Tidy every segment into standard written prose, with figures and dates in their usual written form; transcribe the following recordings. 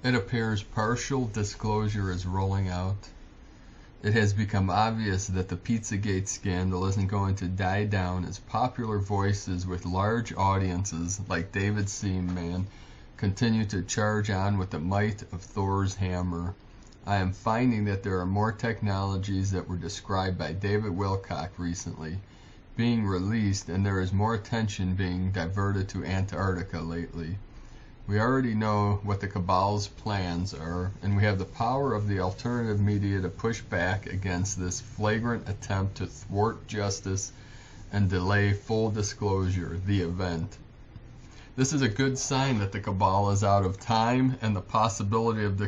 It appears partial disclosure is rolling out. It has become obvious that the Pizzagate scandal isn't going to die down as popular voices with large audiences like David Seaman continue to charge on with the might of Thor's hammer. I am finding that there are more technologies that were described by David Wilcock recently being released, and there is more attention being diverted to Antarctica lately. We already know what the cabal's plans are, and we have the power of the alternative media to push back against this flagrant attempt to thwart justice and delay full disclosure, the event. This is a good sign that the cabal is out of time, and the possibility of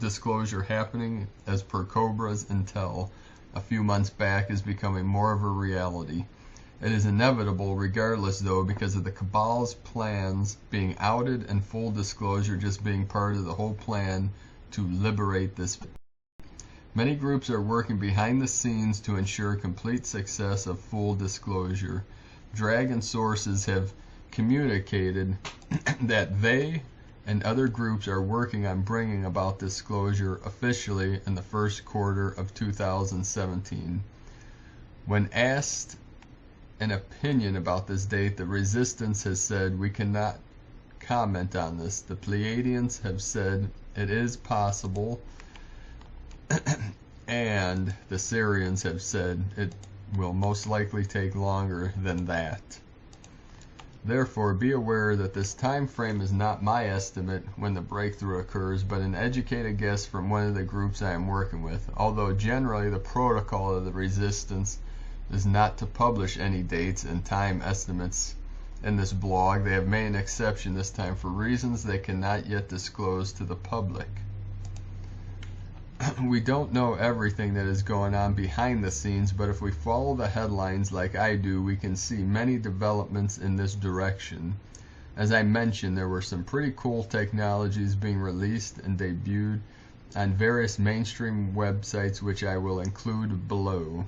disclosure happening as per Cobra's intel a few months back is becoming more of a reality. It is inevitable regardless, though, because of the cabal's plans being outed and full disclosure just being part of the whole plan to liberate this. Many groups are working behind the scenes to ensure complete success of full disclosure. Dragon sources have communicated that they and other groups are working on bringing about disclosure officially in the first quarter of 2017. When asked an opinion about this date, the resistance has said we cannot comment on this. The Pleiadians have said it is possible, and the Syrians have said it will most likely take longer than that. Therefore, be aware that this time frame is not my estimate when the breakthrough occurs, but an educated guess from one of the groups I am working with, although generally the protocol of the resistance is not to publish any dates and time estimates in this blog. They have made an exception this time for reasons they cannot yet disclose to the public. We don't know everything that is going on behind the scenes, but if we follow the headlines like I do, we can see many developments in this direction. As I mentioned, there were some pretty cool technologies being released and debuted on various mainstream websites, which I will include below.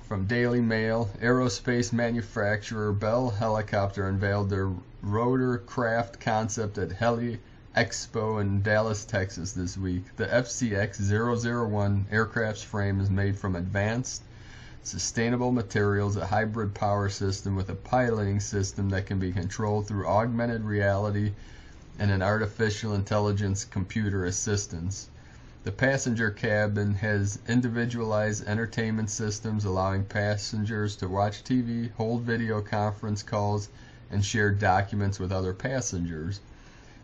From Daily Mail, aerospace manufacturer Bell Helicopter unveiled their rotorcraft concept at Heli Expo in Dallas, Texas this week. The FCX-001 aircraft's frame is made from advanced, sustainable materials, a hybrid power system with a piloting system that can be controlled through augmented reality and an artificial intelligence computer assistance. The passenger cabin has individualized entertainment systems allowing passengers to watch TV, hold video conference calls, and share documents with other passengers.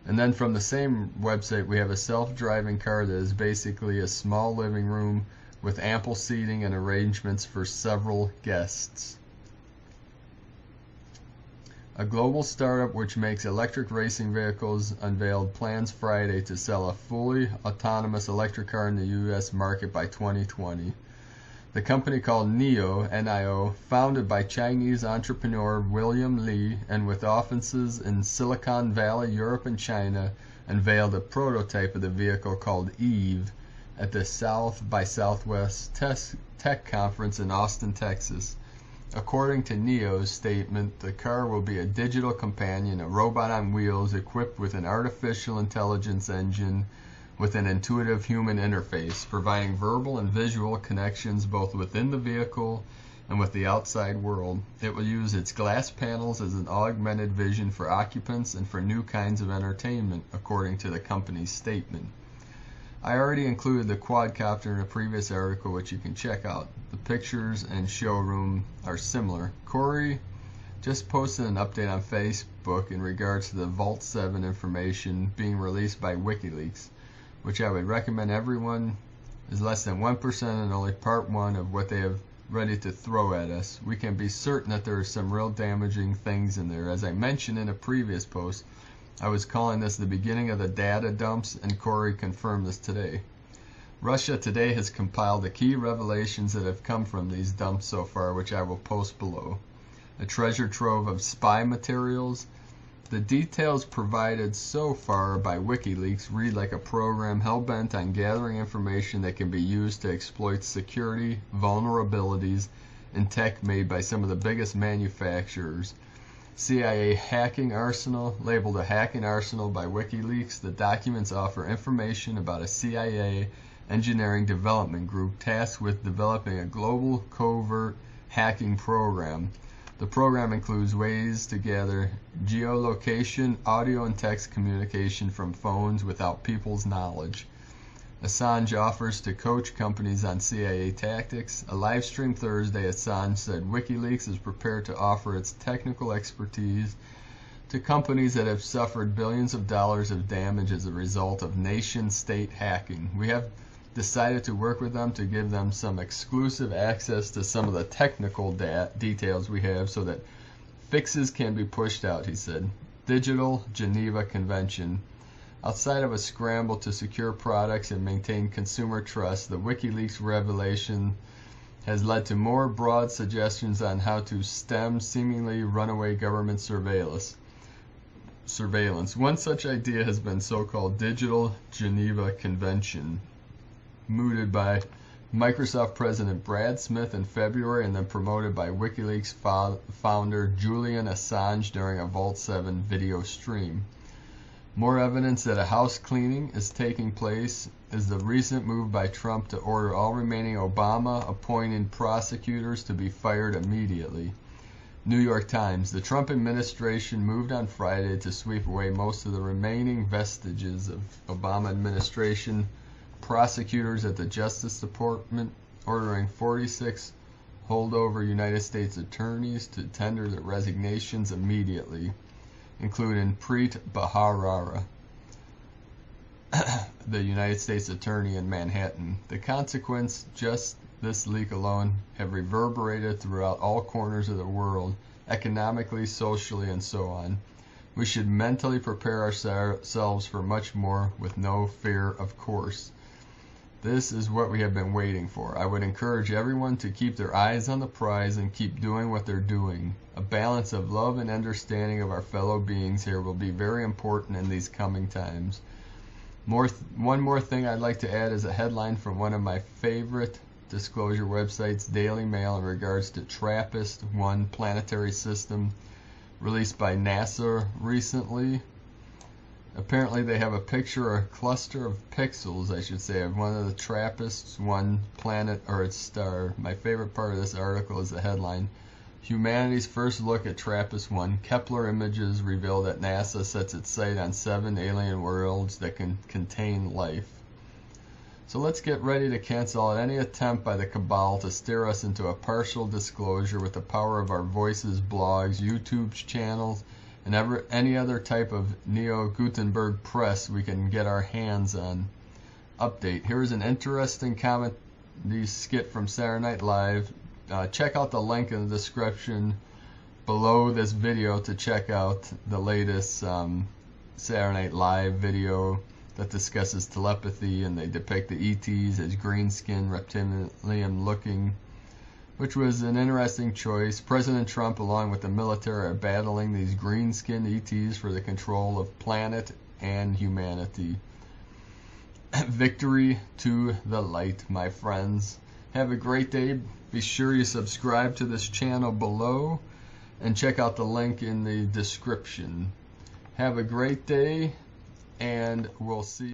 And then from the same website, we have a self-driving car that is basically a small living room with ample seating and arrangements for several guests. A global startup which makes electric racing vehicles unveiled plans Friday to sell a fully autonomous electric car in the U.S. market by 2020. The company, called NIO, founded by Chinese entrepreneur William Li and with offices in Silicon Valley, Europe, and China, unveiled a prototype of the vehicle called Eve at the South by Southwest Tech Conference in Austin, Texas. According to NIO's statement, the car will be a digital companion, a robot on wheels equipped with an artificial intelligence engine with an intuitive human interface, providing verbal and visual connections both within the vehicle and with the outside world. It will use its glass panels as an augmented vision for occupants and for new kinds of entertainment, according to the company's statement. I already included the quadcopter in a previous article, which you can check out. The pictures and showroom are similar. Corey just posted an update on Facebook in regards to the Vault 7 information being released by WikiLeaks, which I would recommend everyone is less than 1% and only part 1 of what they have ready to throw at us. We can be certain that there are some real damaging things in there. As I mentioned in a previous post, I was calling this the beginning of the data dumps, and Corey confirmed this today. Russia Today has compiled the key revelations that have come from these dumps so far, which I will post below. A treasure trove of spy materials. The details provided so far by WikiLeaks read like a program hell-bent on gathering information that can be used to exploit security vulnerabilities in tech made by some of the biggest manufacturers. CIA hacking arsenal. Labeled a hacking arsenal by WikiLeaks, the documents offer information about a CIA engineering development group tasked with developing a global covert hacking program. The program includes ways to gather geolocation, audio and text communication from phones without people's knowledge. Assange offers to coach companies on CIA tactics. A live stream Thursday, Assange said WikiLeaks is prepared to offer its technical expertise to companies that have suffered billions of dollars of damage as a result of nation-state hacking. We have decided to work with them to give them some exclusive access to some of the technical details we have so that fixes can be pushed out, he said. Digital Geneva Convention. Outside of a scramble to secure products and maintain consumer trust, the WikiLeaks revelation has led to more broad suggestions on how to stem seemingly runaway government surveillance. One such idea has been so-called Digital Geneva Convention, mooted by Microsoft President Brad Smith in February and then promoted by WikiLeaks founder Julian Assange during a Vault 7 video stream. More evidence that a house cleaning is taking place is the recent move by Trump to order all remaining Obama-appointed prosecutors to be fired immediately. New York Times. The Trump administration moved on Friday to sweep away most of the remaining vestiges of Obama administration prosecutors at the Justice Department, ordering 46 holdover United States attorneys to tender their resignations immediately, including Preet Bharara, the United States Attorney in Manhattan. The consequence, just this leak alone, have reverberated throughout all corners of the world, economically, socially, and so on. We should mentally prepare ourselves for much more, with no fear, of course. This is what we have been waiting for. I would encourage everyone to keep their eyes on the prize and keep doing what they're doing. A balance of love and understanding of our fellow beings here will be very important in these coming times. One more thing I'd like to add is a headline from one of my favorite disclosure websites, Daily Mail, in regards to TRAPPIST-1 planetary system released by NASA recently. Apparently they have a picture, or a cluster of pixels, I should say, of one of the TRAPPIST-1 planet or its star. My favorite part of this article is the headline, Humanity's First Look at TRAPPIST-1. Kepler images reveal that NASA sets its sight on 7 alien worlds that can contain life. So let's get ready to cancel out any attempt by the cabal to steer us into a partial disclosure with the power of our voices, blogs, YouTube channels, and any other type of Neo-Gutenberg press we can get our hands on. Update. Here's an interesting comedy skit from Saturday Night Live. Check out the link in the description below this video to check out the latest Saturday Night Live video that discusses telepathy, and they depict the ETs as green-skinned, reptilian-looking, which was an interesting choice. President Trump, along with the military, are battling these green-skinned ETs for the control of planet and humanity. Victory to the light, my friends. Have a great day. Be sure you subscribe to this channel below and check out the link in the description. Have a great day, and we'll see you.